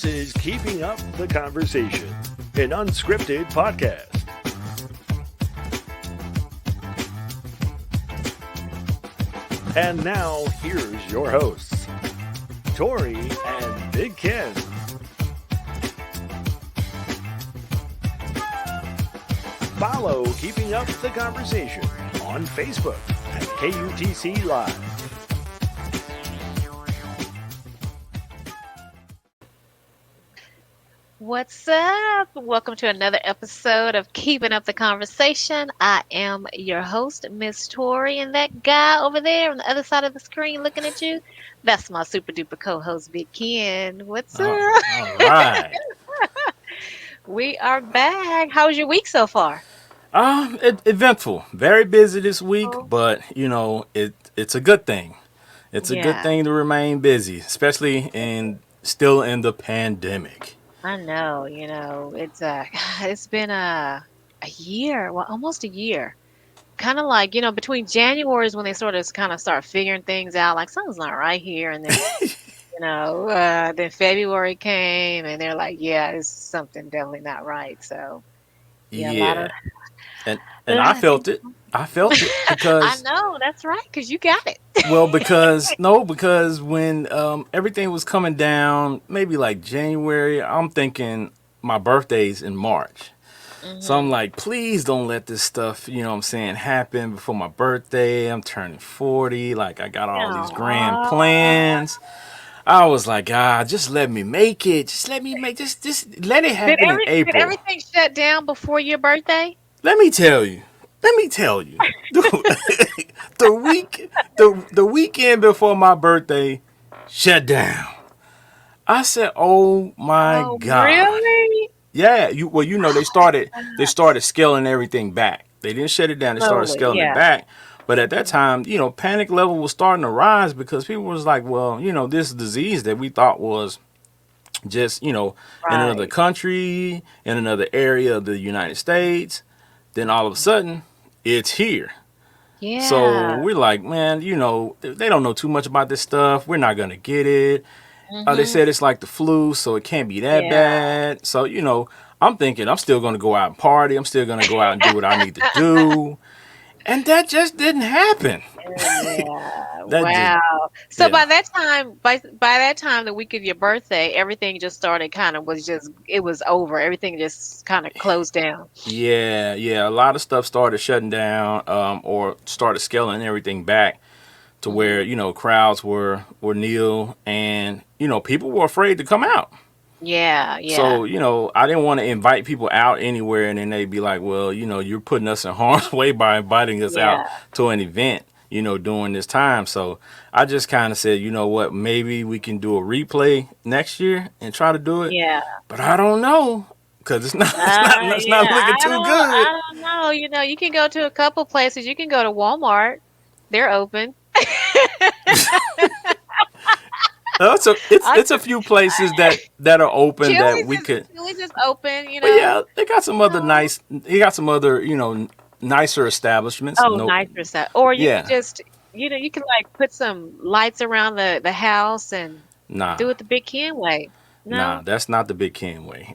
This is Keeping Up the Conversation, an unscripted podcast. And now, here's your hosts, Tori and Big Ken. Follow Keeping Up the Conversation on Facebook at KUTC Live. What's up? Welcome to another episode of Keeping Up the Conversation. I am your host, Miss Tori, and that guy over there on the other side of the screen looking at you, that's my super duper co-host, Big Ken. What's up? All right. We are back. How was your week so far? Eventful. Very busy this week, Oh. but it's a good thing. It's a good Yeah. thing to remain busy, especially still in the pandemic. I know, it's been a year, well, almost a year. Kind of like, between January is when they sort of kind of start figuring things out, like something's not right here, and then then February came, and they're like, yeah, it's something definitely not right. So yeah, a lot Yeah, of and I felt it. I felt it I because know that's right, because you got it. because when everything was coming down, maybe like January, I'm thinking my birthday's in March. So I'm Hmm. like, please don't let this stuff, what I'm saying, happen before my birthday. I'm turning 40. Like, I got all these grand Aw. plans. I was like, just let me make it. Just let me just let it Did happen in did April. everything shut down before your birthday? Let me tell you. Let me tell you. the week the weekend before my birthday shut down. I said, "Oh my Oh, God." really? Yeah, they started scaling everything back. They didn't shut it down, they started Slowly, scaling it yeah. back. But at that time, panic level was starting to rise because people was like, well, this disease that we thought was just, in another Right. country, in another area of the United States, then all of a sudden it's here. So Yeah. we're like, man, they don't know too much about this stuff. We're not gonna get it. They Hmm. said it's like the flu, so it can't be that Yeah. bad. So, I'm thinking I'm still going to go out and party. I'm still going to go out and do what I need to do. And that just didn't happen. Yeah. That just, Wow. So yeah. by that time, the week of your birthday, everything just started kind of was just it was over. Everything just kind of closed down. Yeah, yeah. A lot of stuff started shutting down or started scaling everything back to where, Hmm. crowds were nil and, people were afraid to come out. Yeah. Yeah. So, I didn't want to invite people out anywhere and then they'd be like, well, you're putting us in harm's way by inviting us out Yeah. to an event, during this time. So I just kind of said, you know what, maybe we can do a replay next year and try to do it. Yeah. But I don't know because it's not Yeah. looking I too don't. good. I don't know. You can go to a couple places. You can go to Walmart. They're open. I, It's a few places that are open that we could. Chili's is open. But yeah, they got some other nicer establishments. Oh, No, nicer stuff. Or you could yeah, just, you can like put some lights around the house and nah. do it the Big Ken way. Nah, No? that's not the Big Ken way.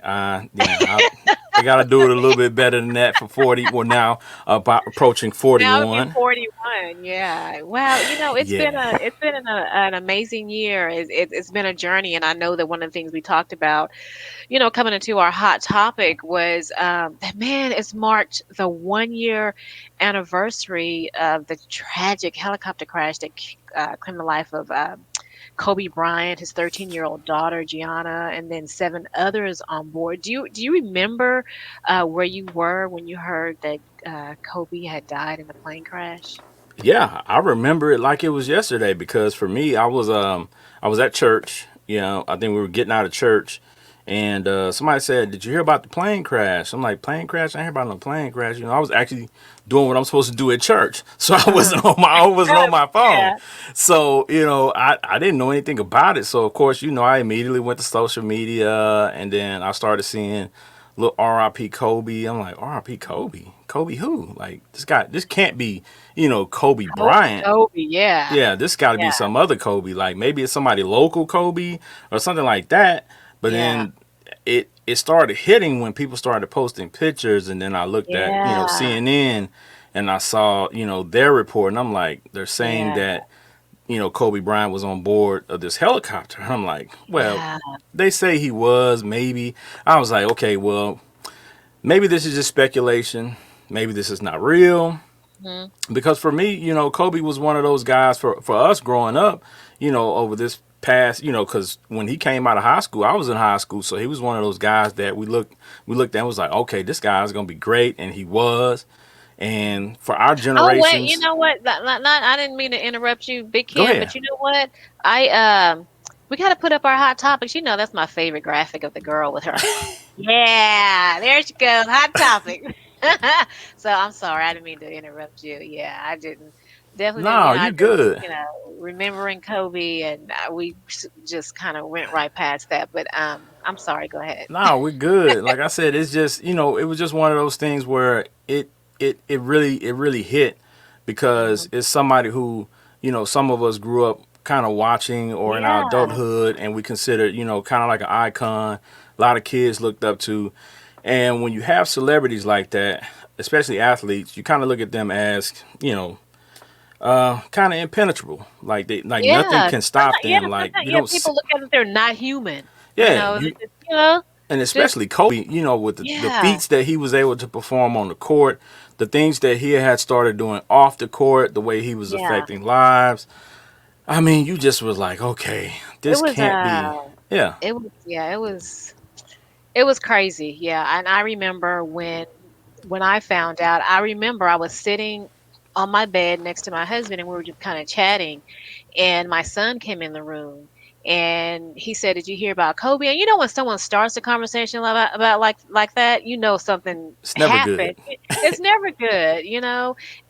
I got to do it a little bit better than that for 40. Well, now about approaching Now you're 41. 41. Yeah. Wow. Yeah. It's been an amazing year. It's been a journey, and I know that one of the things we talked about, coming into our hot topic was that man, it's marked the 1 year anniversary of the tragic helicopter crash that claimed the life of Kobe Bryant, his 13-year-old daughter Gianna, and then seven others on board. Do you remember where you were when you heard that Kobe had died in the plane crash? Yeah, I remember it like it was yesterday because for me, I was at church. I think we were getting out of church, and somebody said, "Did you hear about the plane crash?" I'm like, "Plane crash? I heard about no plane crash." I was actually doing what I'm supposed to do at church, so Uh-huh. I wasn't on my phone. Yeah. So I didn't know anything about it. So of course, I immediately went to social media, and then I started seeing little R.I.P. Kobe. I'm like, R.I.P. Kobe. Kobe who? Like this can't be, Kobe Bryant. Kobe, yeah. Yeah, this got to be Yeah. some other Kobe. Like maybe it's somebody local Kobe or something like that. But Yeah. then it started hitting when people started posting pictures, and then I looked at Yeah. CNN, and I saw their report, and I'm like, they're saying Yeah. that Kobe Bryant was on board of this helicopter. And I'm like, well, Yeah. they say he was, maybe. I was like, okay, well, maybe this is just speculation. Maybe this is not real. Mhm. Because for me, Kobe was one of those guys for us growing up, over this past, because when he came out of high school, I was in high school, so he was one of those guys that we looked at and was like, okay, this guy's gonna be great, and he was. And for our Oh wait, you generations, know what? I didn't mean to interrupt you, Big go Ken, ahead. but you know what? I we gotta put up our hot topics. You know that's my favorite graphic of the girl with her. Yeah, there she goes, hot topic. So I'm sorry, I didn't mean to interrupt you. Yeah, I didn't. Definitely didn't. No, you I just good. remembering Kobe, and just kind of went right past that. But I'm sorry. Go ahead. No, we good. Like I said, it's just it was just one of those things where it really hit because Mhm. it's somebody who some of us grew up kind of watching or in our Yeah, adulthood, and we considered kind of like an icon. A lot of kids looked up to, and when you have celebrities like that, especially athletes, you kind of look at them as kind of impenetrable. Like nothing yeah. can stop them. Like Sometimes, you yeah, don't. people look at it, they're not human. Yeah, They just, you know, and just especially Kobe, with the yeah, feats that he was able to perform on the court, the things that he had started doing off the court, the way he was yeah. affecting lives. I mean, you just was like, okay, It this was can't be. Yeah, it was crazy. Yeah, and I remember when I found out. I remember I was sitting on my bed next to my husband, and we were just kind of chatting, and my son came in the room. And he said, "Did you hear about Kobe?" And when someone starts a conversation about like that, something it's never good. happened. It's never good.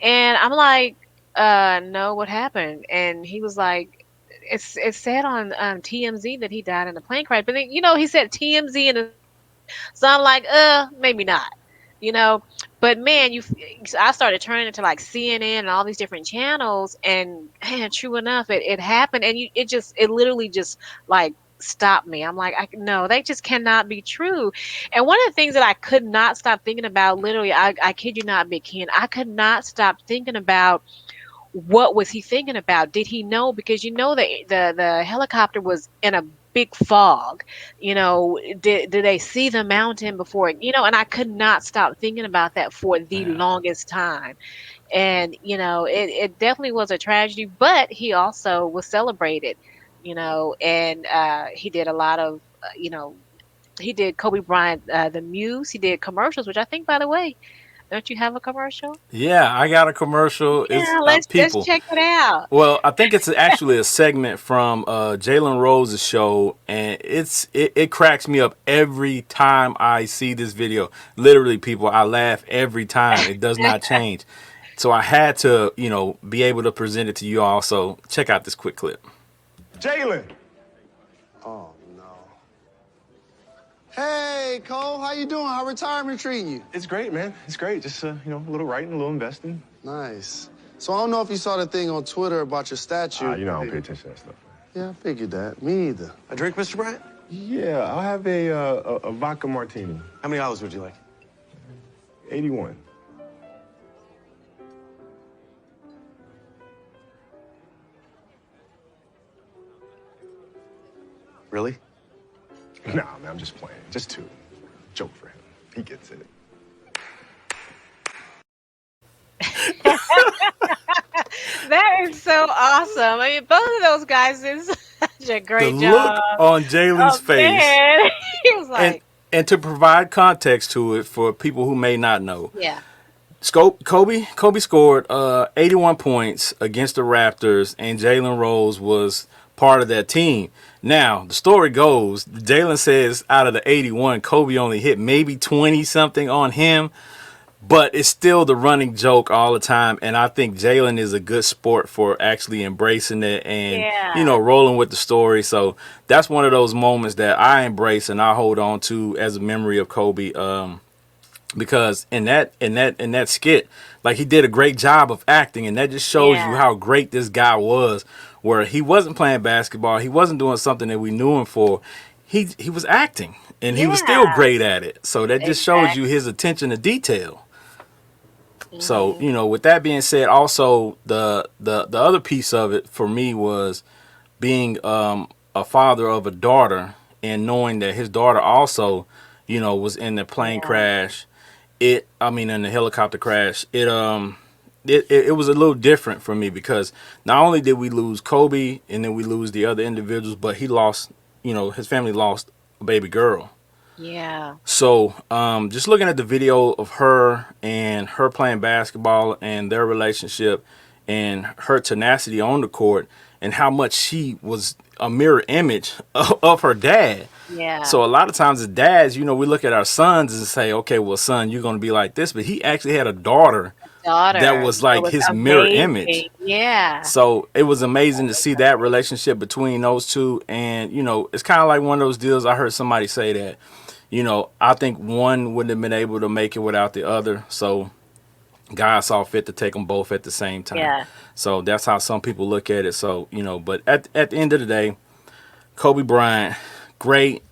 And I'm like, no, what happened?" And he was like, "It's said on TMZ that he died in a plane crash." But then, he said TMZ, and so I'm like, maybe not, you know. But man, I started turning into like CNN and all these different channels, and man, true enough, it happened, and it literally just like stopped me. I'm like, no, they just cannot be true. And one of the things that I could not stop thinking about, literally, I kid you not, Big Ken, I could not stop thinking about what was he thinking about? Did he know? Because the helicopter was in a big fog. Did they see the mountain before? And I could not stop thinking about that for the Yeah. longest time. And it definitely was a tragedy, but he also was celebrated. And he did a lot of he did Kobe Bryant, the Muse. He did commercials, which I think, by the way, don't you have a commercial? Yeah, I got a commercial. It's Yeah, let's people. check it out. Well, I think it's actually a segment from Jalen Rose's show, and it cracks me up every time I see this video. Literally, people, I laugh every time. It does not change. So I had to, be able to present it to you all. So check out this quick clip. Jalen. Oh no. Hey Cole, how you doing? How retirement treating you? It's great, man. It's great. Just, a little writing, a little investing. Nice. So I don't know if you saw the thing on Twitter about your statue. I don't pay attention to that stuff. Yeah, I figured that. Me either. A drink, Mr. Bryant? Yeah, I'll have a vodka martini. How many olives would you like? 81. Really? Nah, man, I'm just playing. Just two. Joke for him. He gets it. That is so awesome. I mean, both of those guys did such a The great look job. on Jalen's Oh face, man, he was and like, and to provide context to it for people who may not know, yeah, Kobe scored 81 points against the Raptors, and Jalen Rose was part of that team. Now, the story goes, Jalen says out of the 81, Kobe only hit maybe 20 something on him, but it's still the running joke all the time. And I think Jalen is a good sport for actually embracing it and, yeah, rolling with the story. So that's one of those moments that I embrace and I hold on to as a memory of Kobe. Because in that skit, like, he did a great job of acting, and that just shows you yeah, how great this guy was, where he wasn't playing basketball, he wasn't doing something that we knew him for. he was acting, and he was still Yeah, great at it. So that just shows you exactly. his attention to detail. So, Hmm. with that being said, also the other piece of it for me was being a father of a daughter, and knowing that his daughter also, was in the plane Yeah, crash. In the helicopter crash. It was a little different for me because not only did we lose Kobe and then we lose the other individuals, but he lost, his family lost a baby girl. yeah, So, just looking at the video of her and her playing basketball and their relationship and her tenacity on the court and how much she was a mirror image of her dad. yeah. So a lot of times as dads, we look at our sons and say, okay, well, son, you're going to be like this. But he actually had a daughter that Daughter, was that like was his mirror image. amazing. Yeah, So it was that amazing to was see that relationship between those two. And, it's kind of like one of those deals. I heard somebody say that, I think one wouldn't have been able to make it without the other. So God saw fit to take them both at the same time. yeah, So that's how some people look at it. So, but at the end of the day, Kobe Bryant, great.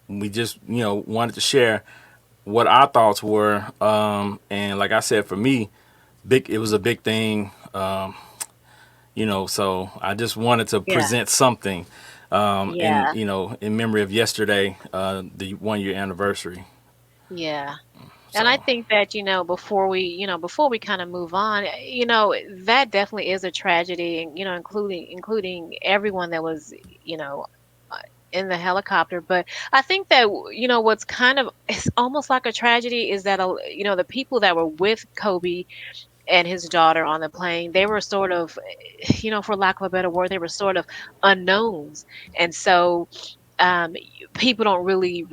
We just, wanted to share what our thoughts were. And like I said, for me, it was a big thing. So I just wanted to yeah, present something, in, yeah, in memory of yesterday, the 1 year anniversary. yeah. And I So think that, before we kind of move on, that definitely is a tragedy, and, including everyone that was, you know, uh, in the helicopter. But I think that, what's kind of, it's almost like a tragedy is that, the people that were with Kobe and his daughter on the plane, they were sort of, for lack of a better word, they were sort of unknowns. And so, um, people don't really,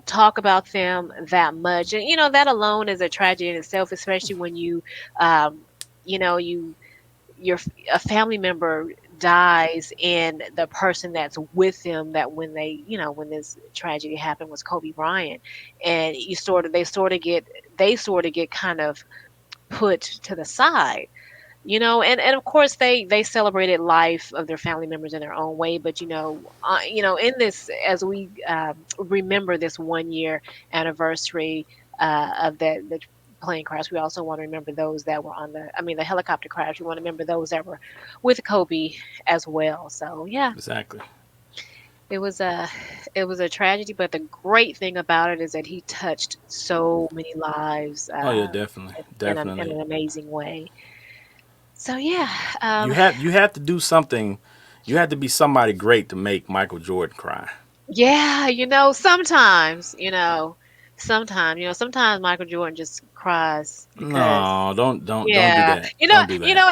talk about them that much. And, that alone is a tragedy in itself, especially when um, you, a family member dies and the person that's with them, that when this tragedy happened, was Kobe Bryant. And they sort of get kind of put to the side, and of course they celebrated life of their family members in their own way. But, in this, as we remember this 1 year anniversary of the plane crash, we also want to remember those that were the helicopter crash. We want to remember those that were with Kobe as well. So yeah, exactly. it was a it was a tragedy, but the great thing about it is that he touched so many lives, Oh yeah, definitely, in definitely. an amazing way. So yeah, You had to do something. You had to be somebody great to make Michael Jordan cry. yeah, sometimes Michael Jordan just cries because, No, don't do yeah, that. Don't do that.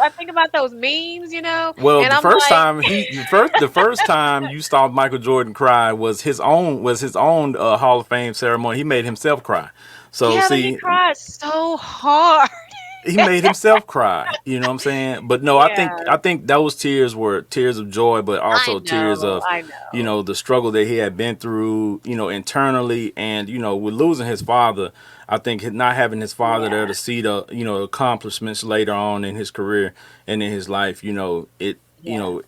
I think about those memes, Well, and the I'm first like, time the first time you saw Michael Jordan cry was his own Hall of Fame ceremony. He made himself cry. So yeah, but he see, cried so hard. he made himself cry. You know what I'm saying? But no, I think Yeah, I think those tears were tears of joy, but I also tears know, of, I know. the struggle that he had been through, internally, and with losing his father. I think not having his father there Yeah, to see the accomplishments later on in his career and in his life, you yeah. know,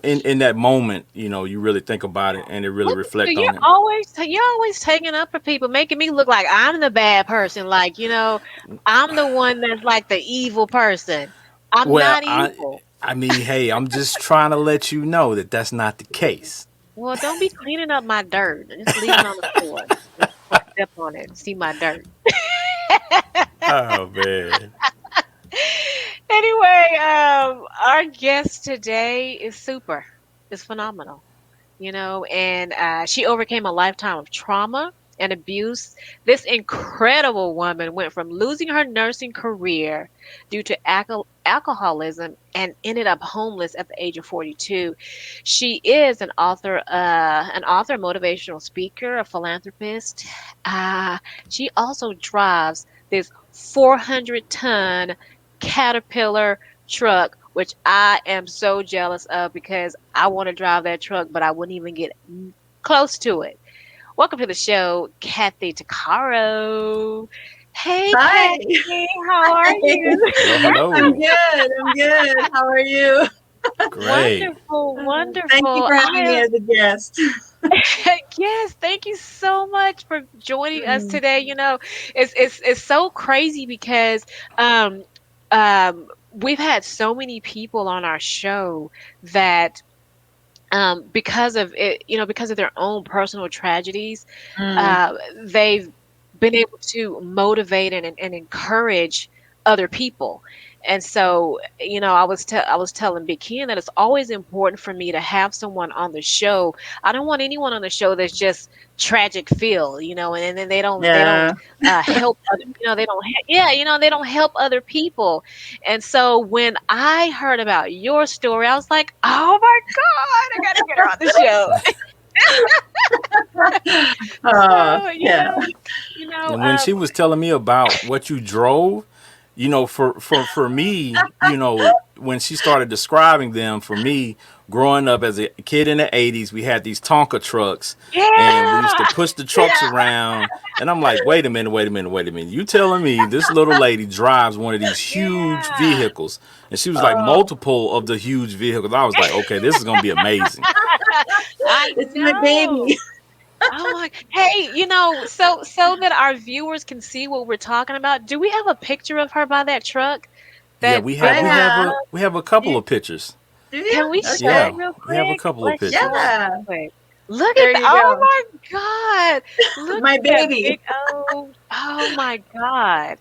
in that moment, you really think about it and it really Look at you. reflect You're on him. always you're always taking up for people, making me look like I'm the bad person. Like, I'm the one that's like the evil person. I'm Well, not evil. I mean, hey, I'm just trying to let you know that that's not the case. Well, don't be cleaning up my dirt. Just leave it on the floor. Just step on it. See my dirt. Oh man. Anyway, our guest today is super. Is phenomenal. And she overcame a lifetime of trauma and abuse. This incredible woman went from losing her nursing career due to alcoholism and ended up homeless at the age of 42. She is an author, motivational speaker, a philanthropist. Uh, she also drives this 400-ton Caterpillar truck, which I am so jealous of because I want to drive that truck, but I wouldn't even get close to it. Welcome to the show, Kathy Takaro. Hey, Hi. Kathy, how are you? Hello, I'm hello. good. I'm good. How are you? Great. Wonderful, Thank you wonderful. for having me as a guest. Yes, thank you so much for joining us today. It's so crazy because um we've had so many people on our show that because of it, because of their own personal tragedies, Mm. uh, they've been able to motivate and encourage other people. And so, I was telling Big Ken that it's always important for me to have someone on the show. I don't want anyone on the show that's just tragic feel, and then they don't Yeah. help other, they don't yeah, they don't help other people. And so when I heard about your story, I was like, oh my God, I gotta get her on the show. So, Yeah. And when she was telling me about what you drove, for me, when she started describing them, for me, growing up as a kid in the 80s, we had these Tonka trucks and we used to yeah. push the trucks around. And I'm like, wait a minute, wait a minute, wait a minute. You telling me this little lady drives one of these huge Yeah. vehicles? And she was like Oh, multiple of the huge vehicles. I was like, okay, this is going to be amazing. I it's my know. baby. Oh my, hey, so that our viewers can see what we're talking about, do we have a picture of her by that truck? Yeah, That that I we orange have have. a truck? we have a couple You, of pictures. do you? Can we show Okay. it Yeah, real we have a quick? couple of Let's show pictures. it Yeah. real quick. Look at There the, you oh go. my God. Look My at that baby. big old, oh my God.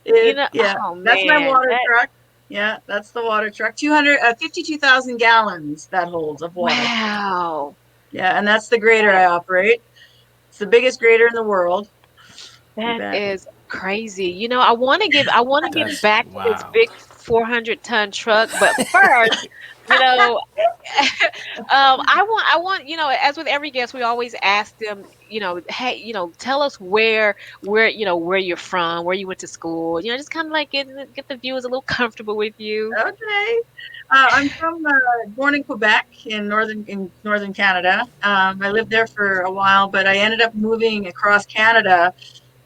Yeah. Oh That's my man, water that, truck. Yeah, that's the water truck. 52,000 gallons that holds of water. wow. Yeah, and that's the grader I operate. It's the biggest grader in the world. You That bet. is crazy. I want to get That's back to this wow. big 400-ton truck, but first, you know, I want, as with every guest, we always ask them, hey, tell us where you're from, where you went to school, just kind of like get the viewers a little comfortable with you. Okay. I'm from born in Quebec in northern Canada. I lived there for a while, but I ended up moving across Canada.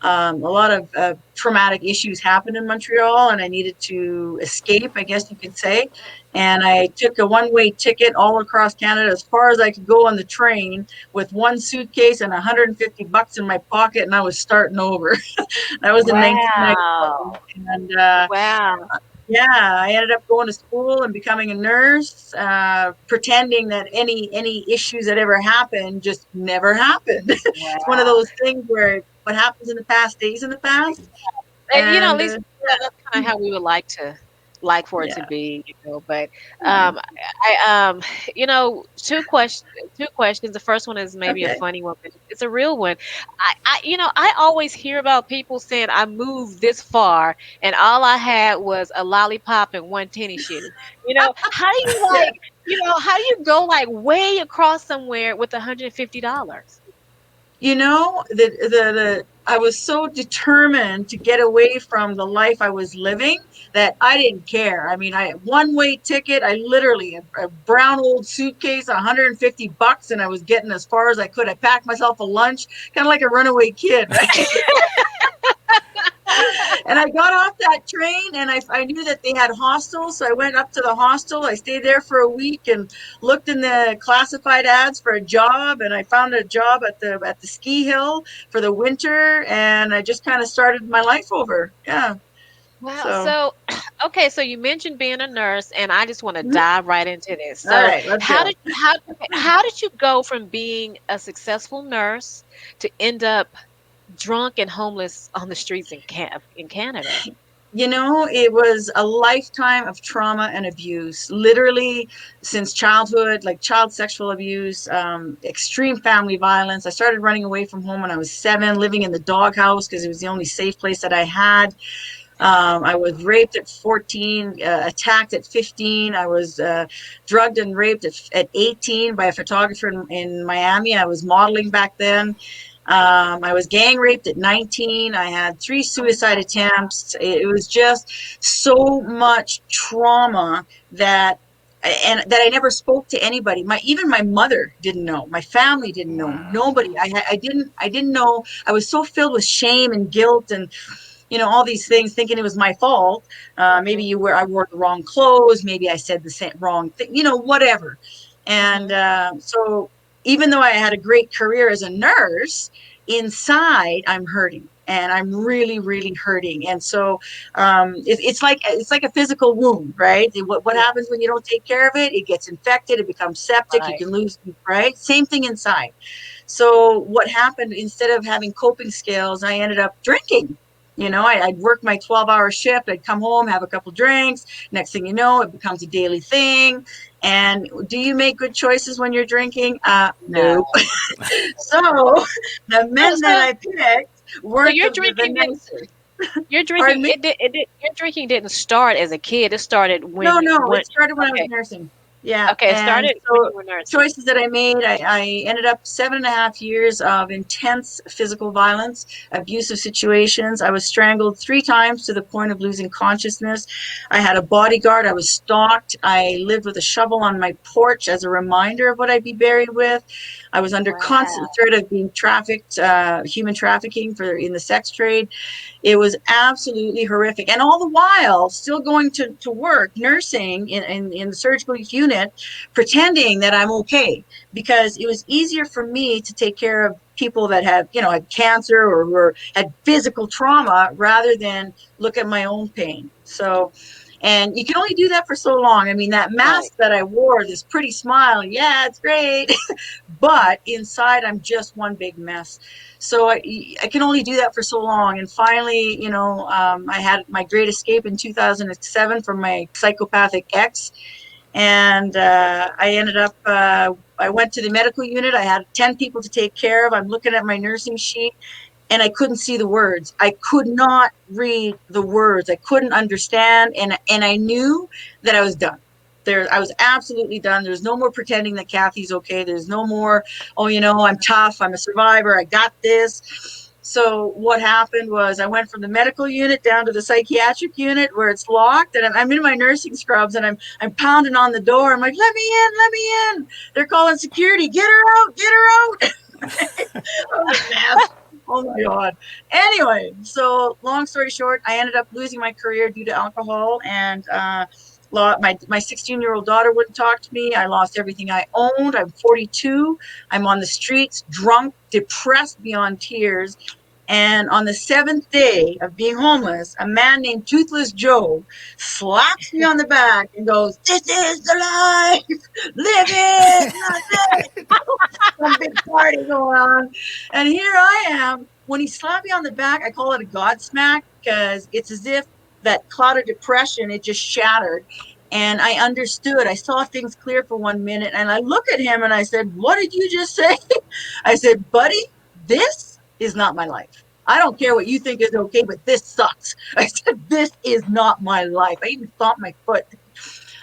A lot of traumatic issues happened in Montreal, and I needed to escape, I guess you could say. And I took a one-way ticket all across Canada as far as I could go on the train with one suitcase and $150 in my pocket, and I was starting over. That was in 1991, Wow. and Wow. yeah, I ended up going to school and becoming a nurse, pretending that any issues that ever happened just never happened. It's one of Wow. those things where what happens in the past stays in the past. And at And least that's kind of how we would like for it to yeah, be, But yeah. I two questions. The first one is maybe a Okay. funny one, but it's a real one. I always hear about people saying I moved this far and all I had was a lollipop and one tennis shoe. How do you Yeah. how do you go like way across somewhere with $150? The I was so determined to get away from the life I was living that I didn't care. I mean, I one-way ticket. I literally a brown old suitcase, $150, and I was getting as far as I could. I packed myself a lunch, kind of like a runaway kid, right? And I got off that train and I knew that they had hostels. So I went up to the hostel. I stayed there for a week and looked in the classified ads for a job. And I found a job at the ski hill for the winter. And I just kind of started my life over. Yeah. Wow. So, So, okay. So you mentioned being a nurse, and I just want to mhm. dive right into this. All So, right, let's how go. did how did you go from being a successful nurse to end up drunk and homeless on the streets in Canada? It was a lifetime of trauma and abuse, literally since childhood, like child sexual abuse, extreme family violence. I started running away from home when I was 7, living in the doghouse because it was the only safe place that I had. I was raped at 14, attacked at 15. I was drugged and raped at 18 by a photographer in Miami. I was modeling back then. I was gang raped at 19. I had 3 suicide attempts. It was just so much trauma that I never spoke to anybody. Even my mother didn't know. My family didn't know. Wow. Nobody. I didn't know. I was so filled with shame and guilt and all these things, thinking it was my fault. Maybe I wore the wrong clothes. Maybe I said the wrong thing, whatever. And so even though I had a great career as a nurse, inside I'm hurting. And I'm really, really hurting. And so it's like a physical wound, right? What happens when you don't take care of it? It gets infected. It becomes septic. Right. You can lose, right? Same thing inside. So what happened, instead of having coping skills, I ended up drinking. I'd work my 12-hour shift. I'd come home, have a couple drinks. Next thing you know, it becomes a daily thing. And do you make good choices when you're drinking? No. So the men that I picked weren't your the drinking nicest. Your Pardon drinking me? your drinking didn't start as a kid. It started when No, it started when I was nursing. Yeah. Okay, it And started when so you were nursing. choices that I made, I ended up 7.5 years of intense physical violence, abusive situations. I was strangled 3 times to the point of losing consciousness. I had a bodyguard. I was stalked. I lived with a shovel on my porch as a reminder of what I'd be buried with. I was under constant threat of being trafficked, human trafficking in the sex trade. It was absolutely horrific. And all the while, still going to work, nursing in the surgical unit, pretending that I'm okay, because it was easier for me to take care of people that had cancer or had physical trauma rather than look at my own pain. So, and you can only do that for so long. I mean, that mask that I wore, this pretty smile, yeah, it's great. But inside, I'm just one big mess. So I can only do that for so long. And finally, I had my great escape in 2007 from my psychopathic ex. And I ended up, I went to the medical unit. I had 10 people to take care of. I'm looking at my nursing sheet, and I couldn't see the words. I could not read the words. I couldn't understand. And I knew that I was done. I was absolutely done. There's no more pretending that Kathy's okay. There's no more, I'm tough. I'm a survivor. I got this. So what happened was I went from the medical unit down to the psychiatric unit where it's locked, and I'm in my nursing scrubs, and I'm pounding on the door. I'm like, let me in. They're calling security. Get her out. I'm like, man. Oh my God. Anyway, so long story short, I ended up losing my career due to alcohol, and my 16-year-old daughter wouldn't talk to me. I lost everything I owned. I'm 42. I'm on the streets, drunk, depressed beyond tears. And on the 7th day of being homeless, a man named Toothless Joe slaps me on the back and goes, "This is the life. Live it, not it." Some big party going on. And here I am. When he slapped me on the back, I call it a God smack, because it's as if that cloud of depression, it just shattered. And I understood. I saw things clear for 1 minute. And I look at him and I said, "What did you just say?" I said, "Buddy, this is not my life. I don't care what you think is okay, but this sucks." I said, "This is not my life." I even stomped my foot.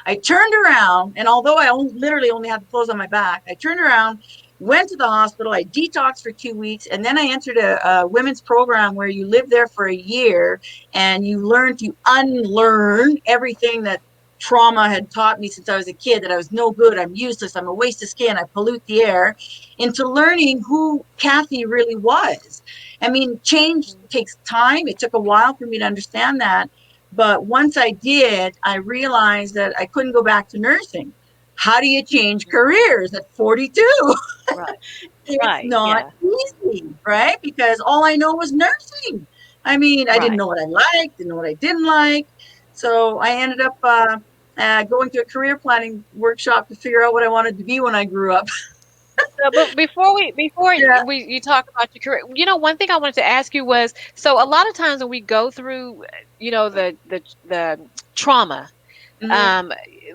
I turned around, and although I literally only had the clothes on my back, I turned around, went to the hospital. I detoxed for 2 weeks, and then I entered a women's program where you live there for a year, and you learn to unlearn everything that trauma had taught me since I was a kid, that I was no good, I'm useless, I'm a waste of skin, I pollute the air, into learning who Kathy really was. I mean, change takes time. It took a while for me to understand that. But once I did, I realized that I couldn't go back to nursing. How do you change careers at 42? Right. It's not easy, right? Because all I know was nursing. I mean, I didn't know what I liked, didn't know what I didn't like. So I ended up going to a career planning workshop to figure out what I wanted to be when I grew up. So, but before you talk about your career, one thing I wanted to ask you was, so a lot of times when we go through, the trauma,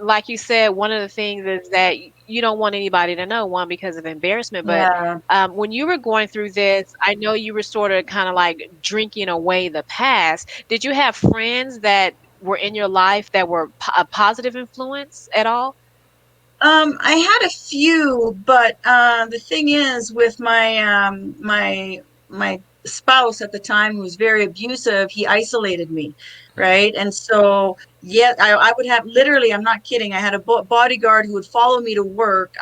like you said, one of the things is that you don't want anybody to know, one, because of embarrassment. But when you were going through this, I know you were sort of kind of like drinking away the past. Did you have friends that were in your life that were a positive influence at all? I had a few, but the thing is, with my spouse at the time, who was very abusive, he isolated me, right? And so, yeah, I would have literally, I'm not kidding, I had a bodyguard who would follow me to work.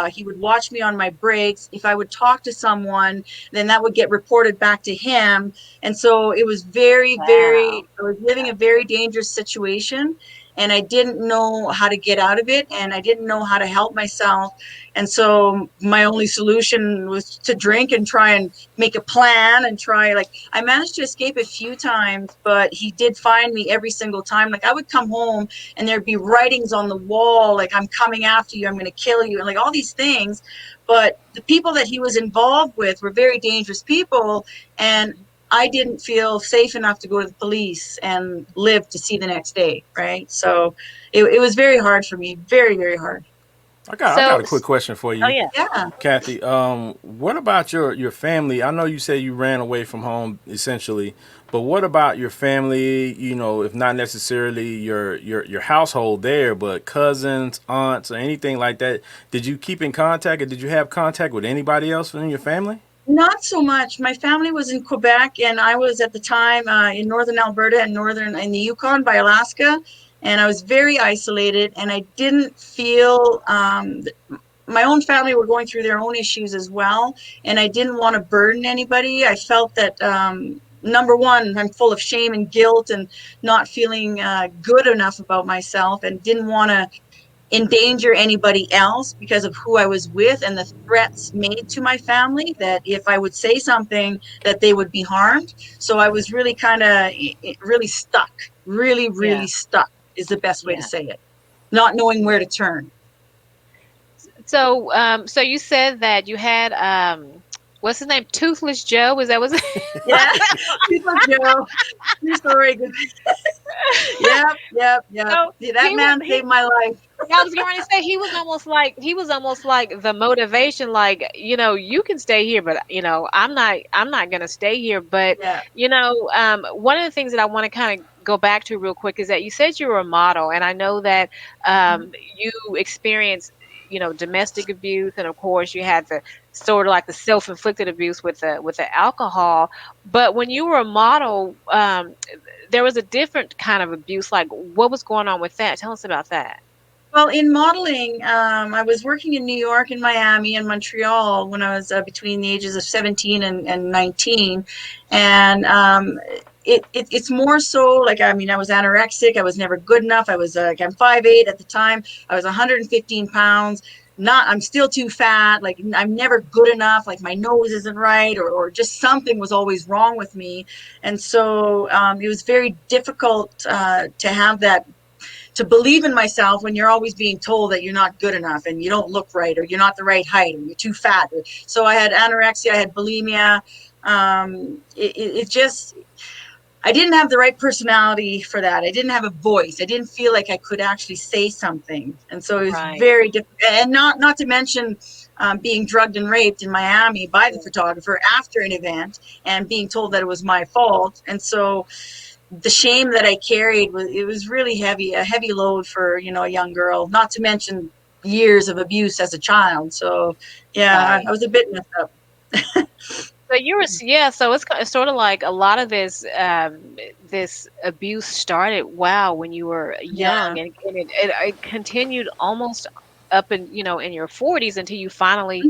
He would watch me on my breaks. If I would talk to someone, then that would get reported back to him. And so it was very, Wow. I was living a very dangerous situation, and I didn't know how to get out of it, and I didn't know how to help myself. And so my only solution was to drink and try and make a plan and try, like, I managed to escape a few times, but he did find me every single time. Like, I would come home and there'd be writings on the wall, like, I'm coming after you, I'm going to kill you, and like all these things. But the people that he was involved with were very dangerous people, and I didn't feel safe enough to go to the police and live to see the next day, right? So it was very hard for me, very, very hard. I got a So, quick question for oh you, yeah. Yeah. Kathy. What about your family? I know you say you ran away from home essentially, but what about your family? You know, if not necessarily your household there, but cousins, aunts, or anything like that. Did you keep in contact, or did you have contact with anybody else in your family? Not so much. My family was in Quebec, and I was at the time in northern Alberta and northern in the Yukon by Alaska, and I was very isolated. And I didn't feel my own family were going through their own issues as well, and I didn't want to burden anybody. I felt that number one, I'm full of shame and guilt and not feeling good enough about myself, and didn't want to endanger anybody else because of who I was with and the threats made to my family, that if I would say something that they would be harmed. So I was really kind of really stuck, really, Yeah. really stuck is the best way to Yeah. say it. Not knowing where to turn. So, so you said that you had what's his name? Toothless Joe. Is that was? Yeah. People Joe. True story. Yep. So Yeah, that he was man saved my life. I was going to say he was almost like the motivation, like, you can stay here, but I'm not going to stay here. But Yeah. one of the things that I want to kind of go back to real quick is that you said you were a model, and I know that you experienced domestic abuse, and of course you had the sort of like the self-inflicted abuse with the alcohol. But when you were a model, there was a different kind of abuse. Like, what was going on with that? Tell us about that. Well, in modeling, I was working in New York and Miami and Montreal when I was between the ages of 17 and 19. And it's more so like, I mean, I was anorexic. I was never good enough. I was like, I'm 5'8" at the time. I was 115 pounds. I'm still too fat. Like, I'm never good enough. Like, my nose isn't right, or just something was always wrong with me. And so it was very difficult to have that, to believe in myself when you're always being told that you're not good enough and you don't look right, or you're not the right height, or you're too fat. So I had anorexia, I had bulimia. It just, I didn't have the right personality for that. I didn't have a voice. I didn't feel like I could actually say something. And so it was Right. very difficult. And not to mention being drugged and raped in Miami by the photographer after an event, and being told that it was my fault. And so the shame that I carried was really heavy, a heavy load for, a young girl, not to mention years of abuse as a child. So yeah, Right. I was a bit messed up. So you were, yeah. So it's sort of like a lot of this abuse started, wow, when you were Yeah. young, and it continued almost up in your 40s until you finally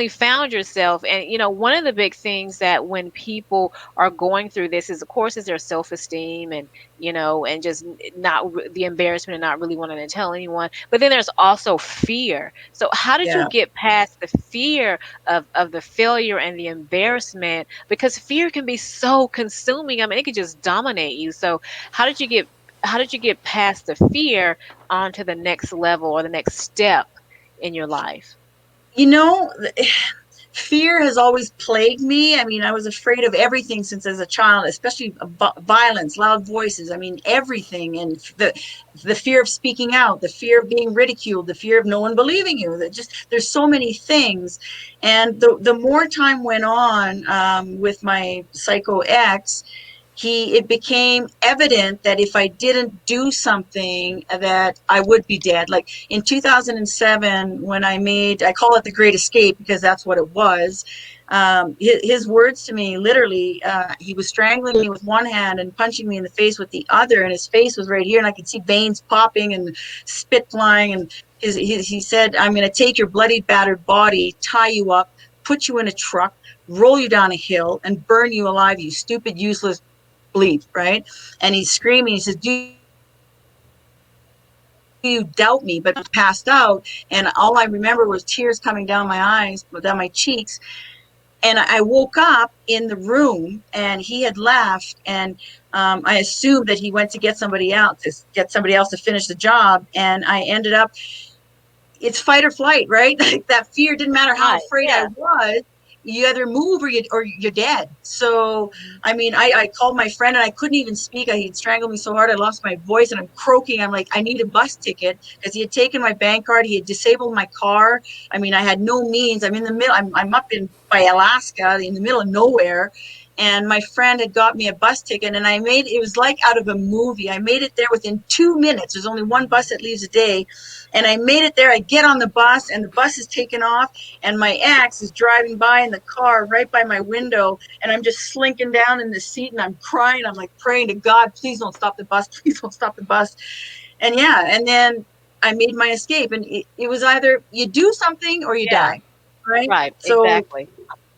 found yourself. And one of the big things that when people are going through this is, of course, is their self-esteem, and and just the embarrassment and not really wanting to tell anyone. But then there's also fear. So how did you Yeah. get past the fear of the failure and the embarrassment? Because fear can be so consuming. I mean, it could just dominate you. So how did you get past the fear onto the next level or the next step in your life? You know, fear has always plagued me. I mean, I was afraid of everything since as a child, especially violence, loud voices. I mean, everything, and the fear of speaking out, the fear of being ridiculed, the fear of no one believing you. There's so many things, and the more time went on with my psycho ex, it became evident that if I didn't do something, that I would be dead. Like in 2007, when I call it the Great Escape because that's what it was. His words to me, literally, he was strangling me with one hand and punching me in the face with the other, and his face was right here, and I could see veins popping and spit flying. And he said, "I'm going to take your bloody, battered body, tie you up, put you in a truck, roll you down a hill, and burn you alive, you stupid, useless bleep," right? And he's screaming. He says, "Do you doubt me?" But I passed out, and all I remember was tears coming down my eyes, down my cheeks. And I woke up in the room, and he had left, and I assumed that he went to get somebody else to finish the job. And I ended up, it's fight or flight, right? Like that fear, didn't matter how afraid I was. You either move or you're dead. So, I mean, I called my friend, and I couldn't even speak. He had strangled me so hard I lost my voice, and I'm croaking. I'm like, I need a bus ticket, because he had taken my bank card. He had disabled my car. I mean, I had no means. I'm in the middle. I'm up by Alaska, in the middle of nowhere. And my friend had got me a bus ticket, and it was like out of a movie. I made it there within 2 minutes. There's only one bus that leaves a day. And I made it there. I get on the bus, and the bus is taken off, and my ex is driving by in the car right by my window, and I'm just slinking down in the seat, and I'm crying. I'm like praying to God, please don't stop the bus. Please don't stop the bus. And and then I made my escape. And it was either you do something or you die, right? Right, so exactly.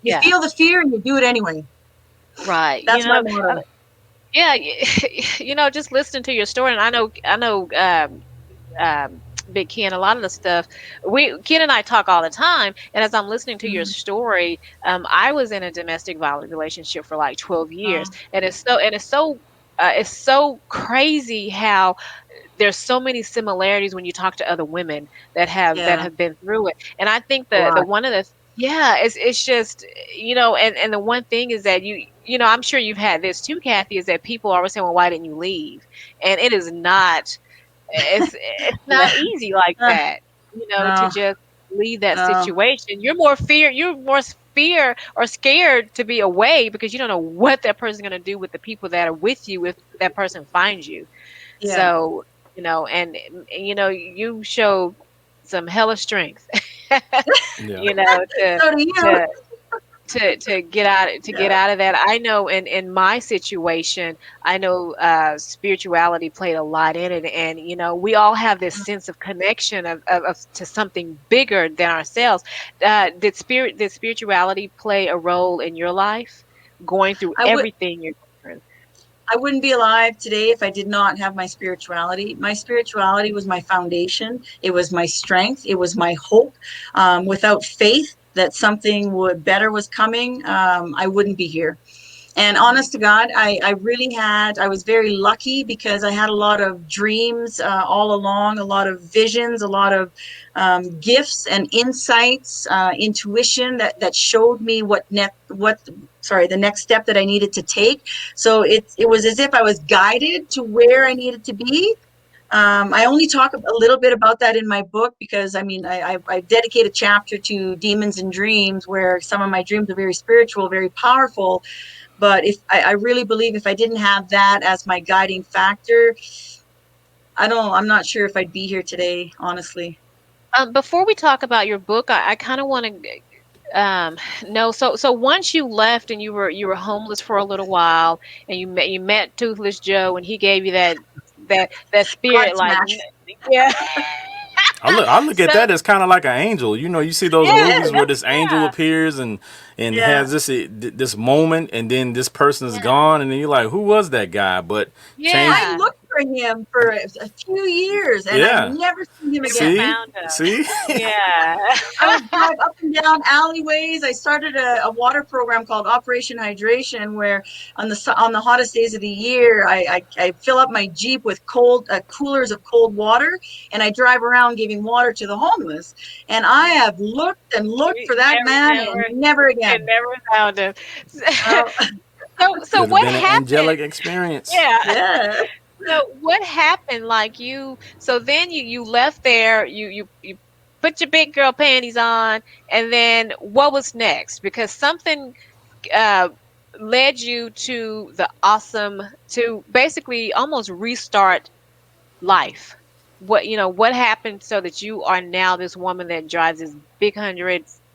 You feel the fear and you do it anyway. Right. That's my motto. Yeah, just listening to your story, and I know, Big Ken, a lot of the stuff Ken and I talk all the time, and as I'm listening to your story, I was in a domestic violence relationship for like 12 years, and it's so crazy how there's so many similarities when you talk to other women that have been through it. And I think the one of the it's just, and the one thing is that I'm sure you've had this too, Kathy, is that people always say, well, why didn't you leave? And it is not, it's not easy like that, to just leave that situation. You're more fear or scared to be away because you don't know what that person's going to do with the people that are with you if that person finds you. Yeah. So, you show some hella strength, to get out of that. I know in my situation, I know spirituality played a lot in it, and we all have this sense of connection of to something bigger than ourselves. Did spirituality play a role in your life, going through everything you're through? I wouldn't be alive today if I did not have my spirituality. My spirituality was my foundation. It was my strength. It was my hope. Without faith that something better was coming, I wouldn't be here. And honest to God, I was very lucky because I had a lot of dreams all along, a lot of visions, a lot of gifts and insights, intuition that showed me the next step that I needed to take. So it was as if I was guided to where I needed to be. I only talk a little bit about that in my book because I dedicate a chapter to demons and dreams, where some of my dreams are very spiritual, very powerful. But I really believe if I didn't have that as my guiding factor, I'm not sure if I'd be here today, honestly. Before we talk about your book, I kind of want to know. So once you left and you were homeless for a little while, and you met Toothless Joe, and he gave you that spirit, yeah. I look at that as kind of like an angel. You see those movies where this angel appears and has this moment, and then this person is gone, and then you're like, who was that guy? But I looked for him for a few years, and I've never seen him again. See? Yeah. I would drive up and down alleyways. I started a water program called Operation Hydration, where on the hottest days of the year, I fill up my Jeep with coolers of cold water, and I drive around giving water to the homeless. And I have looked and looked for that man, and never again. And never found him. So what happened? An angelic experience. Yeah. So what happened? So then you left there. You put your big girl panties on, and then what was next? Because something led you to the awesome, to basically almost restart life? What happened so that you are now this woman that drives this big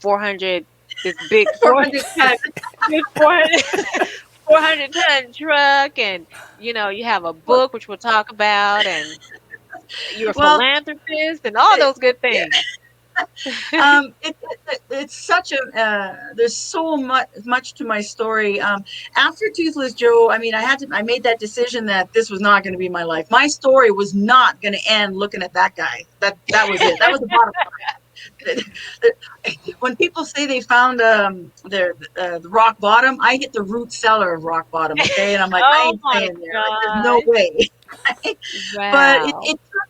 400, this big 400 times. this 400-ton truck, and you have a book which we'll talk about, and you're a Well, philanthropist and all those good things. It's such a there's so much to my story. After Toothless Joe, I mean, I made that decision that this was not going to be my life. My story was not going to end looking at that guy. That was it. That was the bottom line. When people say they found the rock bottom, I hit the root cellar of rock bottom. Okay, and I'm like, I ain't staying there. Like, there's no way. Wow. But it took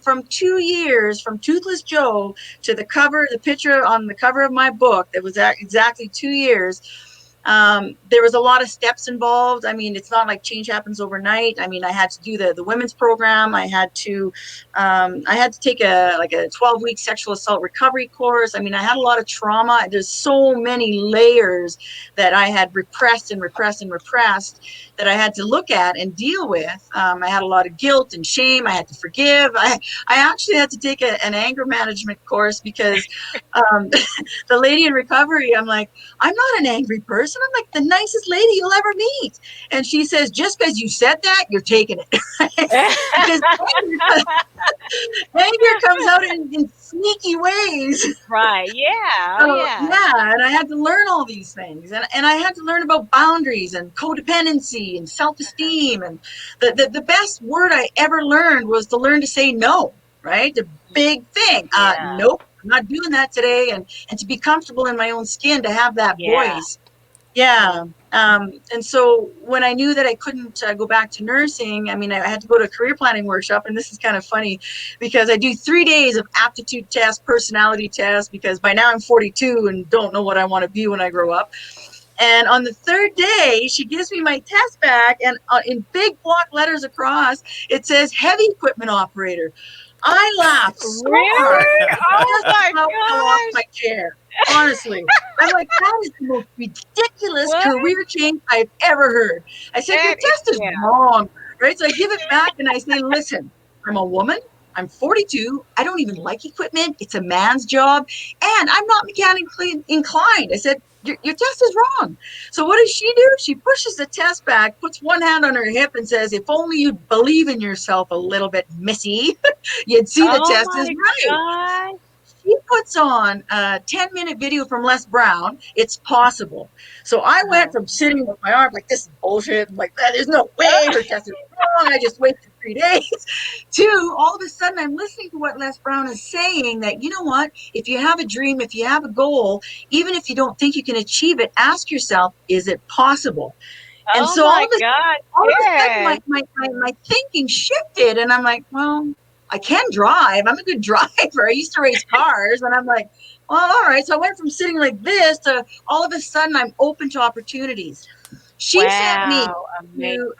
from 2 years, from Toothless Joe to the picture on the cover of my book, that was exactly 2 years. There was a lot of steps involved. I mean, it's not like change happens overnight. I mean, I had to do the women's program. I had to take a 12-week sexual assault recovery course. I mean, I had a lot of trauma. There's so many layers that I had repressed that I had to look at and deal with. I had a lot of guilt and shame. I had to forgive. I actually had to take an anger management course because the lady in recovery, I'm like, I'm not an angry person. I'm like the nicest lady you'll ever meet. And she says, just because you said that, you're taking it. Because anger comes out in sneaky ways. Right. Yeah. So, Yeah. and I had to learn all these things. And I had to learn about boundaries and codependency and self-esteem. And the best word I ever learned was to learn to say no, right? The big thing. Yeah. Nope, I'm not doing that today. And to be comfortable in my own skin, to have that voice. Yeah. And so when I knew that I couldn't go back to nursing, I mean, I had to go to a career planning workshop. And this is kind of funny because I do 3 days of aptitude tests, personality tests, because by now I'm 42 and don't know what I want to be when I grow up. And on the third day, she gives me my test back, and in big block letters across, it says heavy equipment operator. I laughed so hard. Oh my I fell off my chair. Honestly, I'm like, that is the most ridiculous career change I've ever heard. I said, your test is wrong, right? So I give it back and I say, listen, I'm a woman. I'm 42. I don't even like equipment. It's a man's job. And I'm not mechanically inclined. I said, your test is wrong. So what does she do? She pushes the test back, puts one hand on her hip and says, if only you'd believe in yourself a little bit, missy, you'd see the test is right. God. She puts on a 10-minute video from Les Brown. It's possible. So I went from sitting with my arm like, this is bullshit. I'm like, there's no way her test is wrong. I just wasted 3 days. To all of a sudden, I'm listening to what Les Brown is saying, that, you know what, if you have a dream, if you have a goal, even if you don't think you can achieve it, ask yourself, is it possible? And so all of a sudden, my thinking shifted, and I'm like, well, I can drive. I'm a good driver. I used to race cars, and I'm like, well, all right. So I went from sitting like this to all of a sudden I'm open to opportunities. She sent me to,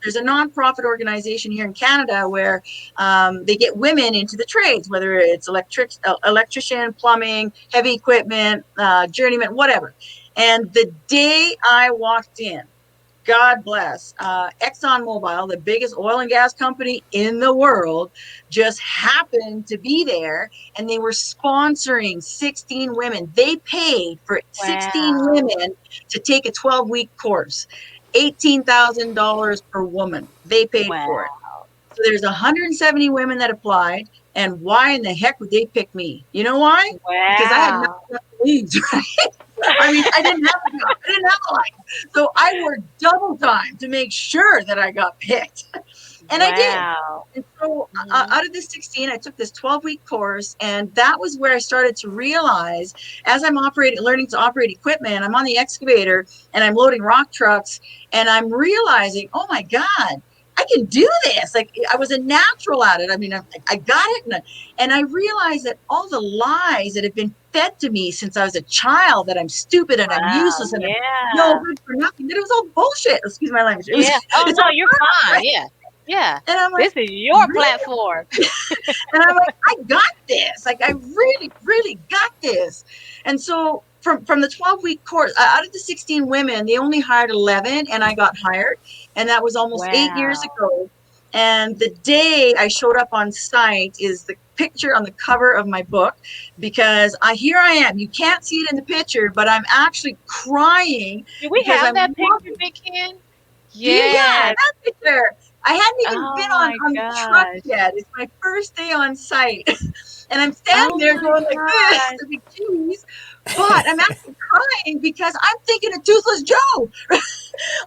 there's a nonprofit organization here in Canada where they get women into the trades, whether it's electrician, plumbing, heavy equipment, journeyman, whatever. And the day I walked in, God bless, ExxonMobil, the biggest oil and gas company in the world, just happened to be there, and they were sponsoring 16 women. They paid for 16 women to take a 12-week course, $18,000 per woman. They paid for it. So there's 170 women that applied, and why in the heck would they pick me? You know why? Because I had nothing to lose, right? I mean, I didn't have a life. So I worked double time to make sure that I got picked. And I did. And so out of this 16, I took this 12-week course. And that was where I started to realize, as I'm learning to operate equipment, I'm on the excavator and I'm loading rock trucks. And I'm realizing, oh my God, I can do this. Like, I was a natural at it. I mean, I got it. And I realized that all the lies that have been fed to me since I was a child, that I'm stupid and I'm useless and I'm no good for nothing, that it was all bullshit. Excuse my language. No, you're fine. Yeah. And I'm like, this is your platform. And I'm like, I got this. Like, I really, really got this. And so from the 12-week course, out of the 16 women, they only hired 11, and I got hired, and that was almost 8 years Wow. ago. And the day I showed up on site is the picture on the cover of my book, because here I am. You can't see it in the picture, but I'm actually crying Do we because have I'm that picture, loving. Big Ken? Do you? Yeah, Yes. that picture. I hadn't even Oh been my on the truck gosh. yet. It's my first day on site. And I'm standing Oh there my going like this, gosh. like, geez. But I'm actually crying because I'm thinking of Toothless Joe.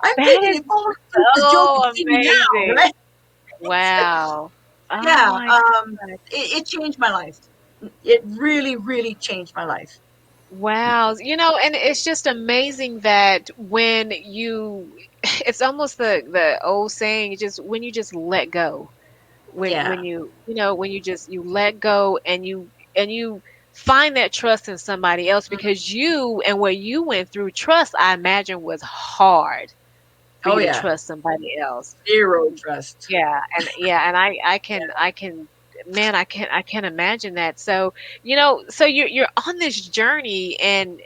I'm That thinking is if only Toothless Joe could so see me now, amazing. right? Wow. Oh Yeah, my gosh. it changed my life. It really, really changed my life. Wow. And it's just amazing that when it's almost the old saying, just when you just let go. When Yeah. when you let go and you find that trust in somebody else, because you and what you went through, trust, I imagine, was hard for Oh you to yeah. trust somebody else. Zero trust. Yeah, and I can man, I can imagine that. So, so you're on this journey, and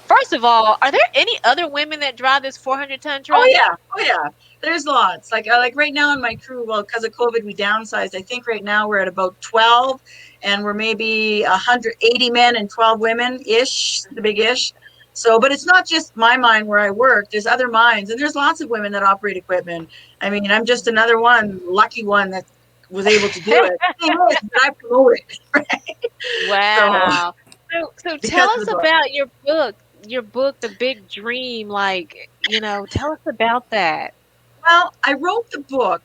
first of all, are there any other women that drive this 400-ton Oh truck? yeah, oh yeah. There's lots. Like right now in my crew, well, because of COVID, we downsized. I think right now we're at about 12, and we're maybe 180 men and 12 women ish, the big ish. So, but it's not just my mine where I work. There's other mines, and there's lots of women that operate equipment. I mean, I'm just another one, lucky one that was able to do it. The thing is that I promote it, right? So Wow. So tell because of us the book. about your book, The Big Dream. Like, tell us about that. Well, I wrote the book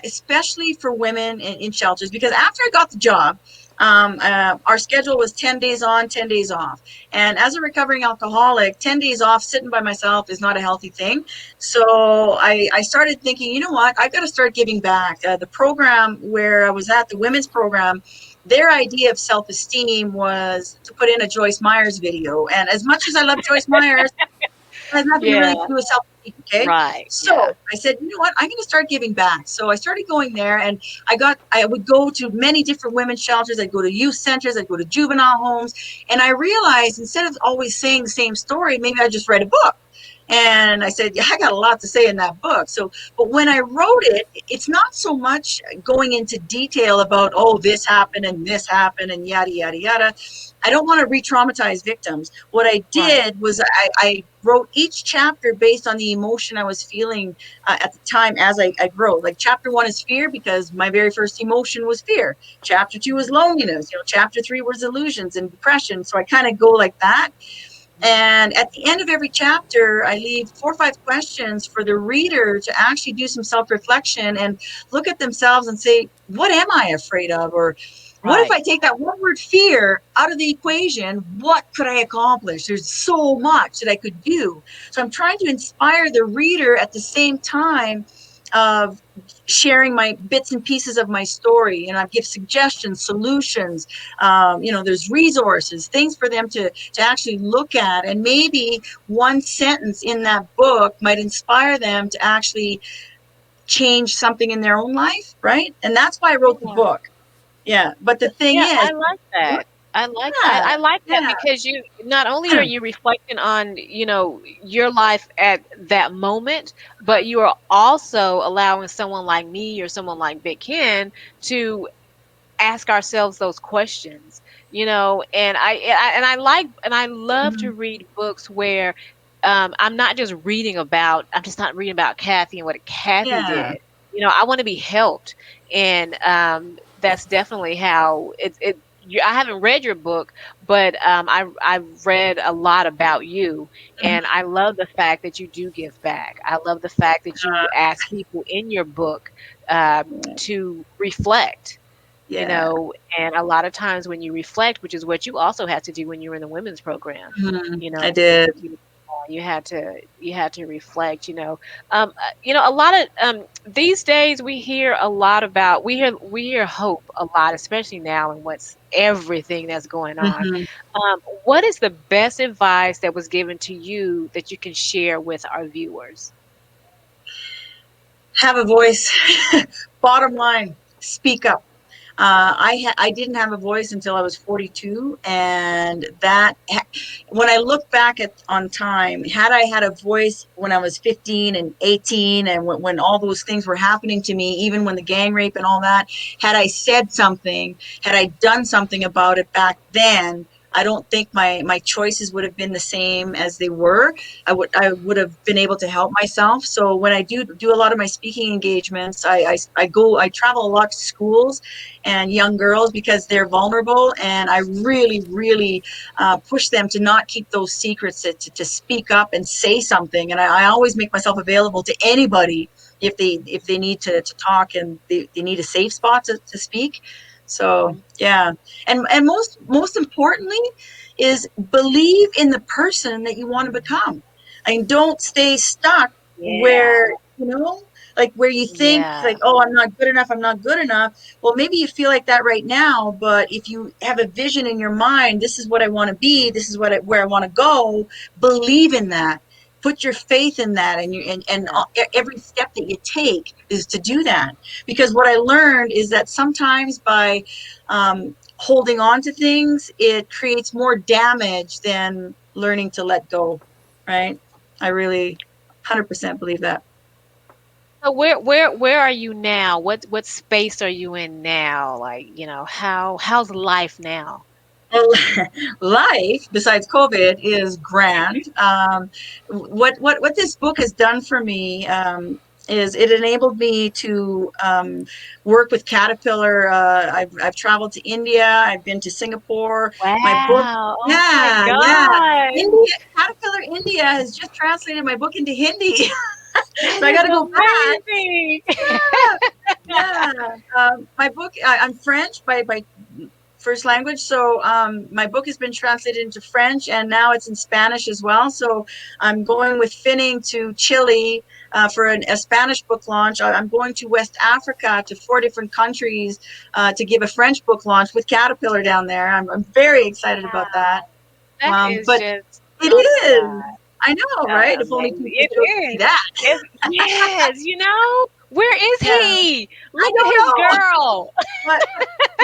especially for women in shelters, because after I got the job, our schedule was 10 days on, 10 days off. And as a recovering alcoholic, 10 days off sitting by myself is not a healthy thing. So I started thinking, you know what, I've got to start giving back. The program where I was at, the women's program, their idea of self-esteem was to put in a Joyce Myers video. And as much as I love Joyce Myers, it has nothing really to Yeah, do with self-esteem, okay? right. Yeah. So I said, you know what? I'm going to start giving back. So I started going there, and I would go to many different women's shelters. I'd go to youth centers. I'd go to juvenile homes. And I realized instead of always saying the same story, maybe I just read a book. And I said, yeah, I got a lot to say in that book. So, but when I wrote it, it's not so much going into detail about, oh, this happened and yada, yada, yada. I don't want to re-traumatize victims. What I Right. did was I wrote each chapter based on the emotion I was feeling at the time as I wrote. Like chapter 1 is fear, because my very first emotion was fear. Chapter 2 is loneliness. Chapter 3 was illusions and depression. So I kind of go like that. And at the end of every chapter, I leave 4 or 5 questions for the reader to actually do some self-reflection and look at themselves and say, what am I afraid of? Or what if Right. I take that one word fear out of the equation? What could I accomplish? There's so much that I could do. So I'm trying to inspire the reader at the same time of sharing my bits and pieces of my story, and I give suggestions, solutions. There's resources, things for them to actually look at, and maybe one sentence in that book might inspire them to actually change something in their own life, right? And that's why I wrote the Yeah. book. Yeah, but the thing Yeah, is, I like that. I like I, yeah, I like that yeah, because you not only are you reflecting on, your life at that moment, but you are also allowing someone like me or someone like Big Ken to ask ourselves those questions, and I love to mhm, read books where I'm just not reading about Kathy and what Kathy yeah, did. I want to be helped, and that's definitely how I haven't read your book, but I've read a lot about you, mhm, and I love the fact that you do give back. I love the fact that you ask people in your book to reflect, yeah. and a lot of times when you reflect, which is what you also had to do when you were in the women's program, Mhm, you I know, did. you had to reflect, a lot of these days we hear hope a lot, especially now in what's everything that's going on. Mhm. What is the best advice that was given to you that you can share with our viewers? Have a voice. Bottom line, speak up. I didn't have a voice until I was 42, and when I look back on time, had I had a voice when I was 15 and 18, and when all those things were happening to me, even when the gang rape and all that, had I said something, had I done something about it back then, I don't think my choices would have been the same as they were. I would have been able to help myself. So when I do a lot of my speaking engagements, I travel a lot to schools and young girls because they're vulnerable, and I really push them to not keep those secrets, to speak up and say something. And I always make myself available to anybody if they need to talk, and they need a safe spot to speak. So yeah, and most importantly is believe in the person that you want to become. I mean, don't stay stuck where, like where you think like, oh, I'm not good enough. Well, maybe you feel like that right now, but if you have a vision in your mind, this is what I want to be, this is where I want to go, believe in that. Put your faith in that, and every step that you take is to do that. Because what I learned is that sometimes by holding on to things, it creates more damage than learning to let go, right? I really 100% believe that. So where are you now? What space are you in now? Like, how's life now? Well, life besides COVID is grand. What this book has done for me is it enabled me to work with Caterpillar. I've traveled to India. I've been to Singapore. My book, Wow. Oh my God. India, Caterpillar India has just translated my book into Hindi. So I got to go back. Yeah. My book, I'm French by first language. So my book has been translated into French, and now it's in Spanish as well. So I'm going with Finning to Chile for a Spanish book launch. I'm going to West Africa to 4 different countries to give a French book launch with Caterpillar down there. I'm very excited about that. That is but just, it is. God. I know, right? If only people could see that. Yes, where is he? Look at his girl. But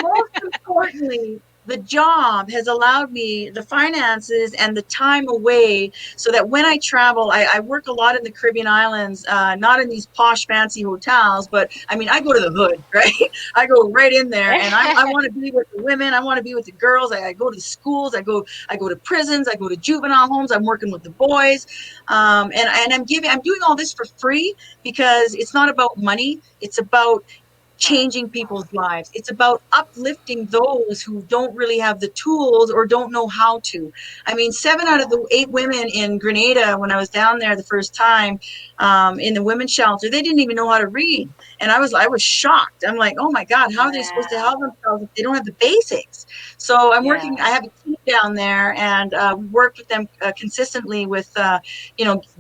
most importantly, the job has allowed me the finances and the time away so that when I travel, I work a lot in the Caribbean islands, not in these posh, fancy hotels, but I mean, I go to the hood, right? I go right in there, and I want to be with the women. I want to be with the girls. I go to the schools. I go to prisons. I go to juvenile homes. I'm working with the boys. And I'm doing all this for free because it's not about money. It's about changing people's lives. It's about uplifting those who don't really have the tools or don't know how to. I mean, 7 out of the 8 women in Grenada, when I was down there the first time in the women's shelter, they didn't even know how to read. And I was shocked. I'm like, oh my God, how are they supposed to help themselves if they don't have the basics? So I'm working, I have a team down there, and work with them consistently with,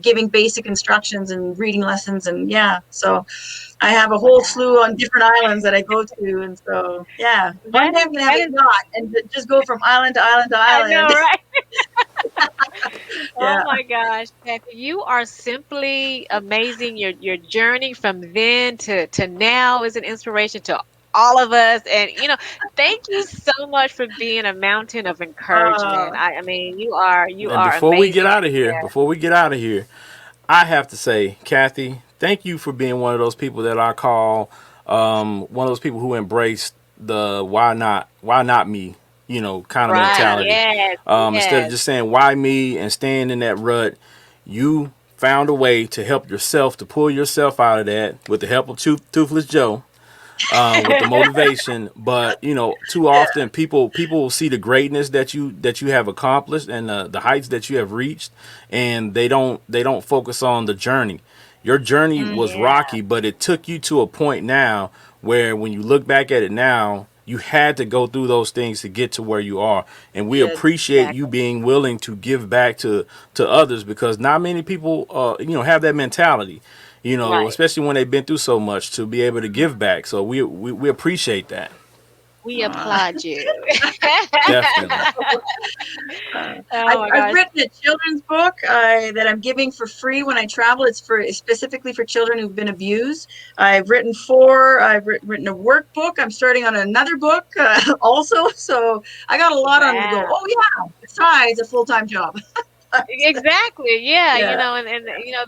giving basic instructions and reading lessons. And so I have a whole slew on different islands that I go to, and so one day I'm gonna have a yacht and just go from island to island to island. I know, right? Oh my gosh, Kathy, you are simply amazing. Your journey from then to now is an inspiration to all of us, and thank you so much for being a mountain of encouragement. I mean, you are before amazing. we get out of here, I have to say, Kathy, thank you for being one of those people that I call one of those people who embraced the why not me, kind of mentality. Yes, Instead of just saying why me and staying in that rut, you found a way to help yourself, to pull yourself out of that with the help of Toothless Joe. With the motivation, but too often people will see the greatness that you have accomplished and the heights that you have reached, and they don't focus on the journey. Your journey was rocky, but it took you to a point now where when you look back at it now, you had to go through those things to get to where you are, and we appreciate you being willing to give back to others, because not many people have that mentality. Especially when they've been through so much, to be able to give back. So we appreciate that. We applaud you. Definitely. Oh my I've gosh. written a children's book that I'm giving for free when I travel. It's specifically for children who've been abused. I've written four. I've written a workbook. I'm starting on another book also. So I got a lot on the go. Wow. Oh yeah, besides a full-time job. Exactly. Yeah, Yeah, and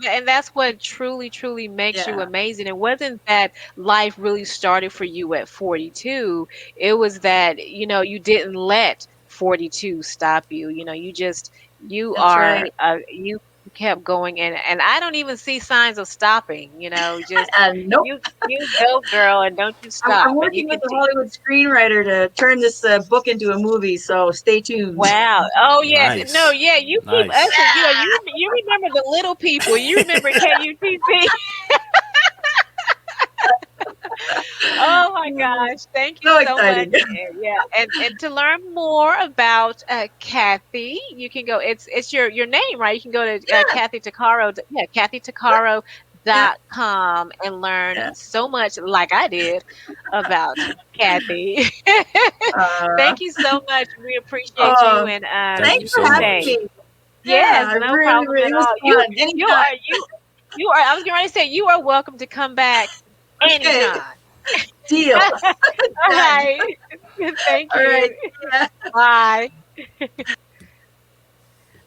and that's what truly makes you yeah, amazing. It wasn't that life really started for you at 42. It was that, you didn't let 42 stop you. You that's are right. you kept going, and I don't even see signs of stopping, just Nope. you go girl, and don't you I'm stop, and you working with a continue. Hollywood screenwriter to turn this book into a movie. So stay tuned. Wow. Oh yes. No, Nice. yeah, you keep Nice. ushering, you remember the little people. You remember KUTC. Oh my gosh. Thank you So so much. exciting. Yeah. And to learn more about Kathy, you can go, it's your name, right? You can go to Kathy Takaro, yeah, Yeah, KathyTakaro.com and learn yeah. so much like I did about Kathy. Uh, Thank you so much. We appreciate you, oh, and Thank you you thanks for so having stay. much. me. Yeah, Yes, I no really, problem really, at it was all. fun. You Anytime. are you are. I was going to say you are welcome to come back Okay, anytime. deal. All Done. right. Thank All right. you. Yeah. Bye.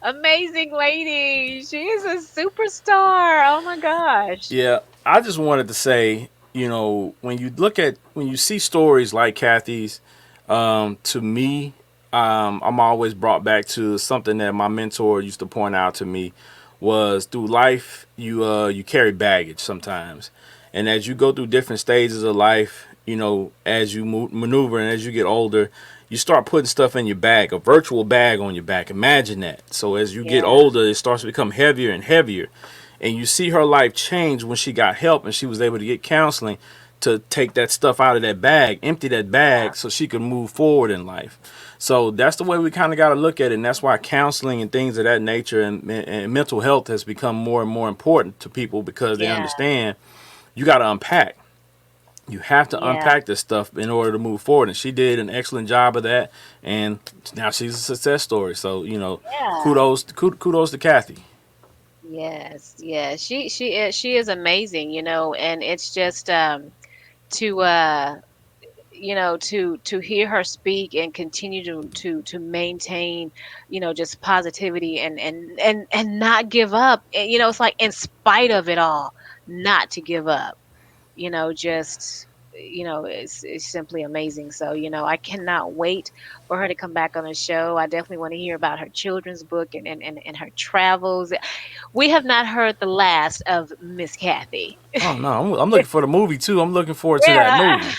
Amazing lady. She is a superstar. Oh my gosh. Yeah, I just wanted to say, when you see stories like Kathy's, to me, I'm always brought back to something that my mentor used to point out to me was through life you carry baggage sometimes, and as you go through different stages of life, as you maneuver and as you get older, you start putting stuff in your bag, a virtual bag on your back. Imagine that. So as you get Yeah. older, it starts to become heavier and heavier, and you see her life change when she got help and she was able to get counseling to take that stuff out of that bag, empty that Yeah. bag so she could move forward in life. So that's the way we kind of got to look at it. And that's why counseling and things of that nature and mental health has become more and more important to people because they Yeah. understand you got to unpack. You have to Yeah. unpack this stuff in order to move forward. And she did an excellent job of that. And now she's a success story. So, Yeah. kudos to Kathy. Yes. Yeah. She is amazing, and it's just to to hear her speak and continue to maintain, just positivity and not give up. And, it's like in spite of it all, not to give up. Just it's simply amazing. So I cannot wait for her to come back on the show. I definitely want to hear about her children's book and her travels. We have not heard the last of Miss Kathy. Oh, no. I'm looking for the movie, too. I'm looking forward to that Yeah. movie.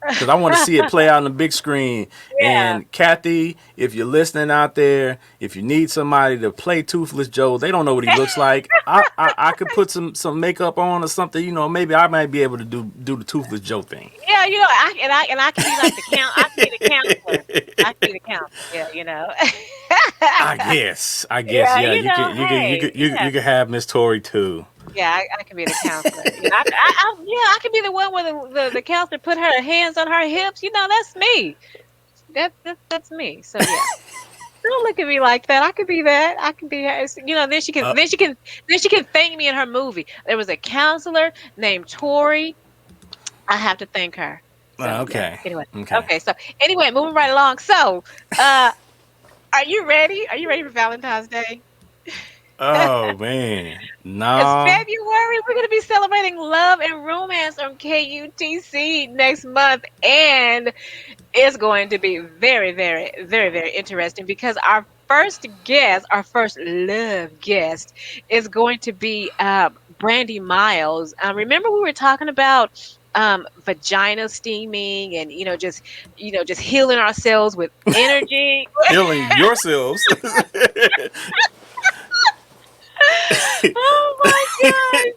Because I want to see it play out on the big screen. Yeah. And Kathy, if you're listening out there, if you need somebody to play Toothless Joe, they don't know what he looks like. I could put some makeup on or something. Maybe I might be able to do the Toothless Joe thing. Yeah, I can be like the count. I can be the counselor. I can be the counselor. Yeah, I guess, Yeah, yeah. You could have Miss Tori too. yeah, I can be the counselor. I can be the one where the counselor put her hands on her hips. That's me. That's me. So yeah. Don't look at me like that. I could be that. I can be her. Then she can Uh, thank me in her movie. There was a counselor named Tori. I have to thank her. So yeah. okay, Anyway. okay. Okay. So anyway, moving right along. So, are you ready? Are you ready for Valentine's Day? Oh man, It's no. February. We're going to be celebrating love and romance on KUTC next month, and it's going to be very, very, very, very interesting because our first guest, our first love guest, is going to be Brandy Miles. Remember we were talking about vagina steaming and just healing ourselves with energy. Healing yourselves. Oh my God.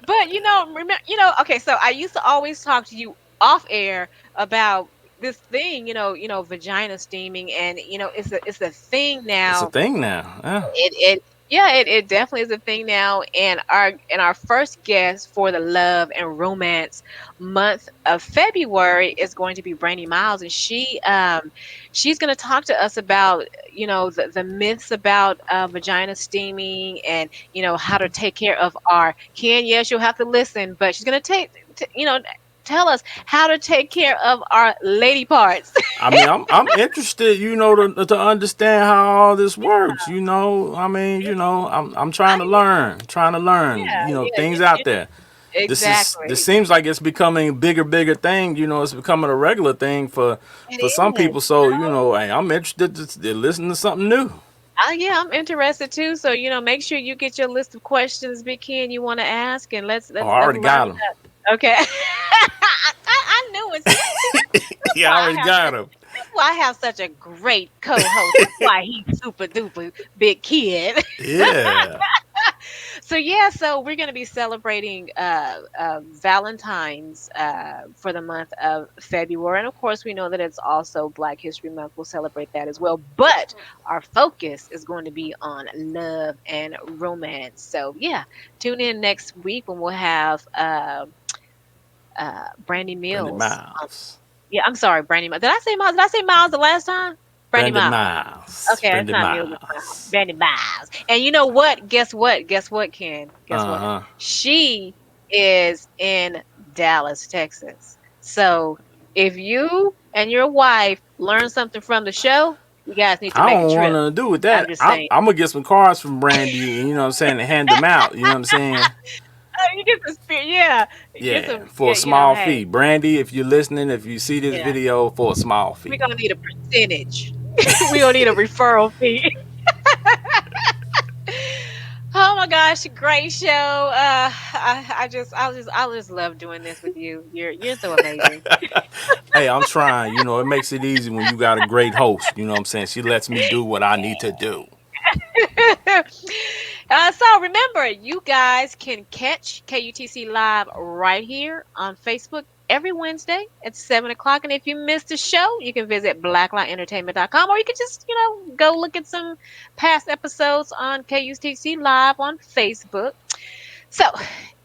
But remember, okay, so I used to always talk to you off air about this thing, vagina steaming, and it's a thing It's a now. thing now. Yeah. It Yeah, it definitely is a thing now. And our first guest for the love and romance month of February is going to be Brandy Miles, and she's going to talk to us about the myths about vagina steaming, and how to take care of our Ken. Yes, you'll have to listen, but she's going to tell us how to take care of our lady parts. I mean, I'm interested, to understand how all this works. I'm trying to learn, Yeah, yeah, things out there. exactly. This seems like it's becoming a bigger thing. It's becoming a regular thing for some It is. people. So hey, I'm interested to listen to something new. Yeah, I'm interested too. So, make sure you get your list of questions, Big Ken, you want to ask, and let's Oh, I already got them. Okay. I knew it. Yeah, I already got them. That's why I have such a great co-host. That's why he's super duper big kid. Yeah. So we're going to be celebrating Valentine's for the month of February, and of course we know that it's also Black History Month. We'll celebrate that as well, but our focus is going to be on love and romance. So yeah, tune in next week when we'll have Brandy Mills. Brandy Miles. Yeah, I'm sorry, Brandy Miles. Did I say Miles? Did I say Miles the last time? Brandy Miles. Miles. Okay, Brandy it's not Miles. Mills. It's Miles. Brandy Miles. And you know what? Guess what, Ken? Guess Uh-huh. what? She is in Dallas, Texas. So if you and your wife learn something from the show, you guys need to I make don't a trip. want to do with that. I'm just saying. I'm gonna get some cards from Brandy, and hand them out. You know what I'm saying? You get the spirit, yeah. Get Yeah, some, for a small hey, fee. Brandy, if you're listening, if you see this Yeah. video, for a small fee. we're gonna need a percentage. We're gonna need a referral fee. Oh my gosh, great show. I just love doing this with you. You're so amazing. Hey, I'm trying. It makes it easy when you got a great host. You know what I'm saying? She lets me do what I need to do. So remember, you guys can catch KUTC Live right here on Facebook every Wednesday at 7 o'clock. And if you missed the show, you can visit blacklightentertainment.com, or you can just, go look at some past episodes on KUTC Live on Facebook. So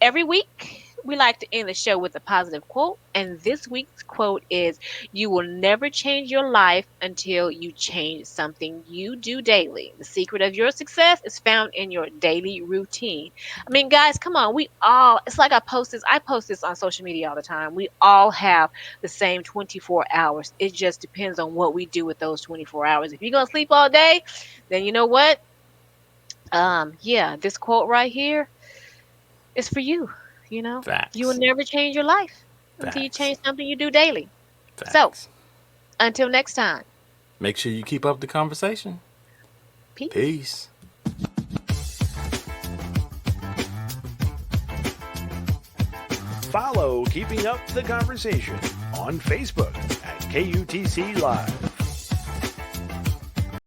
every week, we like to end the show with a positive quote. And this week's quote is, "You will never change your life until you change something you do daily. The secret of your success is found in your daily routine." I mean, guys, come on. It's like I post this on social media all the time. We all have the same 24 hours. It just depends on what we do with those 24 hours. If you're going to sleep all day, then you know what? This quote right here is for you. Facts. You will never change your life until you Facts. change something you do daily. Facts. So, until next time, Make sure you keep up the conversation. peace. Peace. Follow Keeping Up the Conversation on Facebook at KUTC Live.